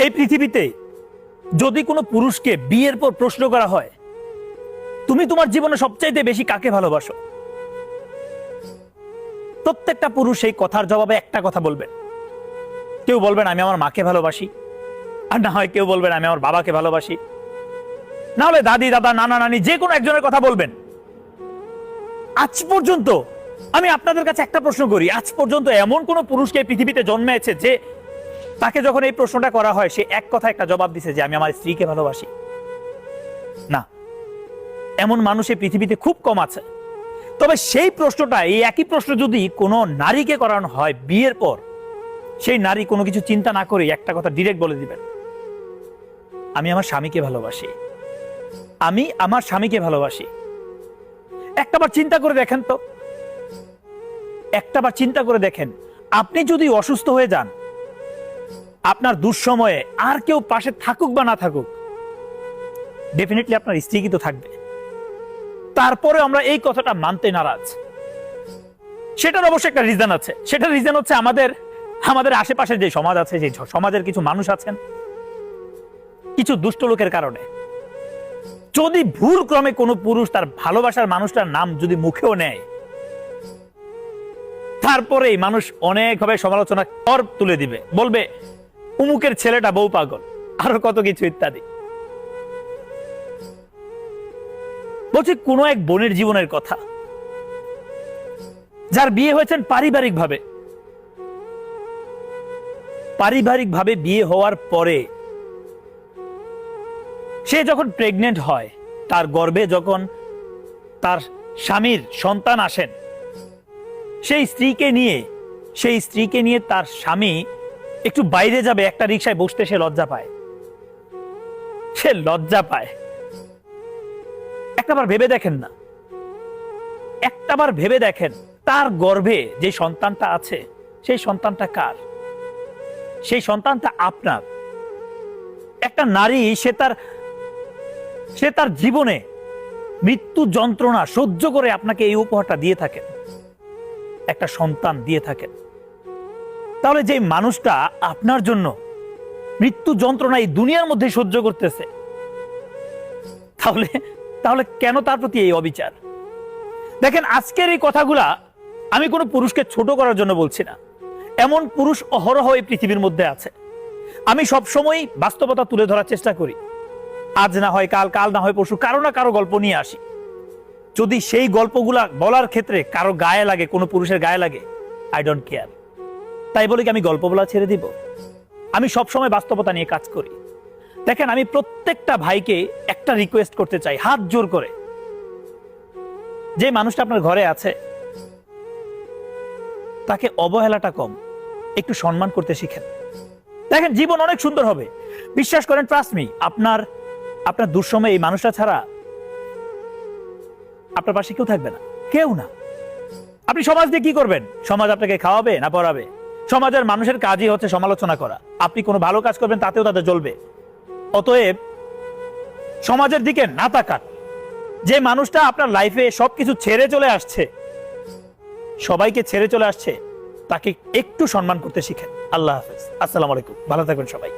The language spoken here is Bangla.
এই পৃথিবীতে যদি কোনো পুরুষকে বিয়ের পর প্রশ্ন করা হয়, তুমি তোমার জীবনে সবচাইতে বেশি কাকে ভালোবাসো, প্রত্যেকটা পুরুষ এই কথার জবাবে একটা কথা বলবেন। কেউ বলবেন আমি আমার মাকে ভালোবাসি, আর না হয় কেউ বলবেন আমি আমার বাবাকে ভালোবাসি, না হলে দাদি দাদা নানা নানি যে কোনো একজনের কথা বলবেন। আজ পর্যন্ত আমি আপনাদের কাছে একটা প্রশ্ন করি, আজ পর্যন্ত এমন কোন পুরুষকে পৃথিবীতে জন্মেছে যে তাকে যখন এই প্রশ্নটা করা হয় সে এক কথা একটা জবাব দিছে যে আমি আমার স্ত্রীকে ভালোবাসি? না, এমন মানুষ এই পৃথিবীতে খুব কম আছে। তবে সেই প্রশ্নটা, এই একই প্রশ্ন যদি কোনো নারীকে করানো হয় বিয়ের পর, সেই নারী কোনো কিছু চিন্তা না করে একটা কথা ডিরেক্ট বলে দিবেন, আমি আমার স্বামীকে ভালোবাসি, আমি আমার স্বামীকে ভালোবাসি। একটাবার চিন্তা করে দেখেন তো, একটাবার চিন্তা করে দেখেন, আপনি যদি অসুস্থ হয়ে যান, আপনার দুঃসময়ে আর কেউ পাশে থাকুক বা না থাকুক, ডেফিনেটলি আপনার স্ত্রী কিন্তু থাকবে। তারপরে আমরা এই কথাটা মানতে নারাজ। সেটার অবশ্যই একটা রিজন আছে। সেটার রিজন হচ্ছে আমাদের আশেপাশে যে সমাজ আছে, যে সমাজের কিছু মানুষ আছেন, কিছু দুষ্ট লোকের কারণে যদি ভুল ক্রমে কোনো পুরুষ তার ভালোবাসার মানুষটার নাম যদি মুখেও নেয়, তারপরে এই মানুষ অনেকভাবে সমালোচনা কর তুলে দিবে, বলবে উমুকের ছেলেটা বউ পাগল, আরো কত কিছু ইত্যাদি। বলছি কোন এক বোনের জীবনের কথা, যার বিয়ে হয়েছেন পারিবারিক ভাবে বিয়ে হওয়ার পরে সে যখন প্রেগনেন্ট হয়, তার গর্ভে যখন তার স্বামীর সন্তান আসেন, সেই স্ত্রীকে নিয়ে তার স্বামী একটু বাইরে যাবে, একটা রিকশায় বসতে সে লজ্জা পায়। একটাবার ভেবে দেখেন তার গর্ভে যে সন্তানটা আছে, সেই সন্তানটা কার? সেই সন্তানটা আপনার। একটা নারী সে তার জীবনে মৃত্যু যন্ত্রণা সহ্য করে আপনাকে এই উপহারটা দিয়ে থাকেন, একটা সন্তান দিয়ে থাকেন। তাহলে যে মানুষটা আপনার জন্য মৃত্যু যন্ত্রণা এই দুনিয়ার মধ্যে সহ্য করতেছে, তাহলে কেন তার প্রতি এই অবিচার? দেখেন, আজকের এই কথাগুলা আমি কোনো পুরুষকে ছোট করার জন্য বলছি না। এমন পুরুষ অহরহ এই পৃথিবীর মধ্যে আছে। আমি সবসময় বাস্তবতা তুলে ধরার চেষ্টা করি। আজ না হয় কাল, কাল না হয় পরশু, কারো না কারো গল্প নিয়ে আসি। যদি সেই গল্পগুলা বলার ক্ষেত্রে কারো গায়ে লাগে, কোনো পুরুষের গায়ে লাগে, আই ডোন্ট কেয়ার। তাই বলে কি আমি গল্প বলা ছেড়ে দিব? আমি সবসময় বাস্তবতা নিয়ে কাজ করি। দেখেন, আমি প্রত্যেকটা ভাইকে একটা রিকোয়েস্ট করতে চাই, হাত জোর করে, যে মানুষটা আপনার ঘরে আছে তাকে অবহেলাটা কম, একটু সম্মান করতে শিখেন। দেখেন, জীবন অনেক সুন্দর হবে। বিশ্বাস করেন, ট্রাস্ট মি, আপনার দুঃসময়ে এই মানুষটা ছাড়া আপনার পাশে কেউ থাকবে না, কেউ না। আপনি সমাজ দিয়ে কি করবেন? সমাজ আপনাকে খাওয়াবে না পড়াবে? সমাজের মানুষের কাজই হচ্ছে সমালোচনা করা। আপনি কোনো ভালো কাজ করবেন, তাতেও তাদের জ্বলবে। অতএব সমাজের দিকে না তাকান। যে মানুষটা আপনার লাইফে সবকিছু ছেড়ে চলে আসছে, সবাইকে ছেড়ে চলে আসছে, তাকে একটু সম্মান করতে শিখেন। আল্লাহ হাফেজ, আসসালামু আলাইকুম, ভালো থাকবেন সবাই।